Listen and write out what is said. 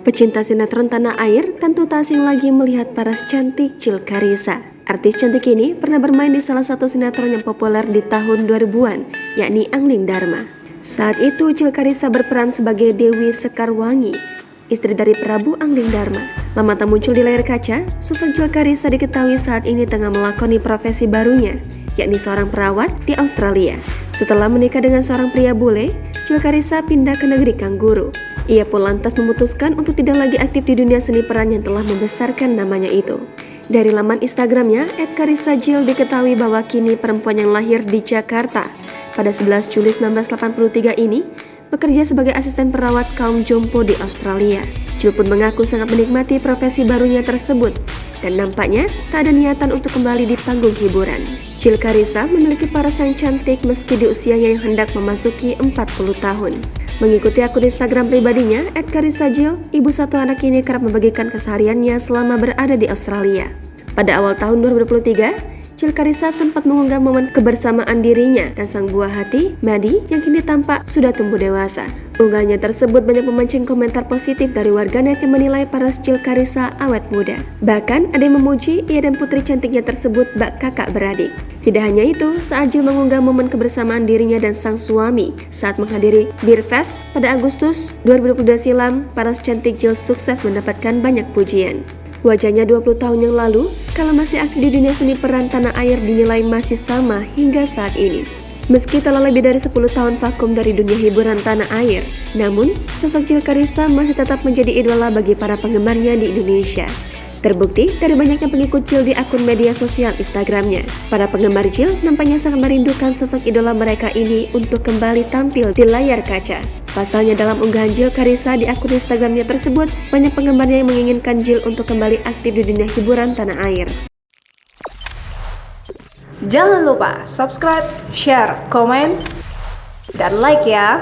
Pecinta sinetron tanah air tentu tak asing lagi melihat paras cantik Cil Karissa. Artis cantik ini pernah bermain di salah satu sinetron yang populer di tahun 2000-an, yakni Angling Dharma. Saat itu Cil Karissa berperan sebagai Dewi Sekarwangi, istri dari Prabu Angling Dharma. Lama tak muncul di layar kaca, sosok Cil Karissa diketahui saat ini tengah melakoni profesi barunya, yakni seorang perawat di Australia. Setelah menikah dengan seorang pria bule, Cil Karissa pindah ke negeri Kangguru. Ia pun lantas memutuskan untuk tidak lagi aktif di dunia seni peran yang telah membesarkan namanya itu. Dari laman Instagramnya, @karissajil diketahui bahwa kini perempuan yang lahir di Jakarta pada 11 Juli 1983 ini bekerja sebagai asisten perawat kaum jompo di Australia. Cil pun mengaku sangat menikmati profesi barunya tersebut dan nampaknya tak ada niatan untuk kembali di panggung hiburan. Cil Karissa memiliki paras yang cantik meski di usianya yang hendak memasuki 40 tahun. Mengikuti akun Instagram pribadinya, @karissajil, ibu satu anak ini kerap membagikan kesehariannya selama berada di Australia. Pada awal tahun 2023, Cil Karissa sempat mengunggah momen kebersamaan dirinya dan sang buah hati, Madi, yang kini tampak sudah tumbuh dewasa. Unggahannya tersebut banyak memancing komentar positif dari warganet yang menilai paras Cil Karissa awet muda. Bahkan ada yang memuji ia dan putri cantiknya tersebut bak kakak beradik. Tidak hanya itu, saat Cil mengunggah momen kebersamaan dirinya dan sang suami saat menghadiri Beer Fest pada Agustus 2022 silam, paras cantik Cil sukses mendapatkan banyak pujian. Wajahnya 20 tahun yang lalu, kala masih aktif di dunia seni peran tanah air dinilai masih sama hingga saat ini. Meski telah lebih dari 10 tahun vakum dari dunia hiburan tanah air, namun sosok Cil Karissa masih tetap menjadi idola bagi para penggemarnya di Indonesia. Terbukti dari banyaknya pengikut Cil di akun media sosial Instagramnya. Para penggemar Cil nampaknya sangat merindukan sosok idola mereka ini untuk kembali tampil di layar kaca. Pasalnya dalam unggahan Cil Karissa di akun Instagramnya tersebut, banyak penggemarnya yang menginginkan Cil untuk kembali aktif di dunia hiburan tanah air. Jangan lupa subscribe, share, komen, dan like ya!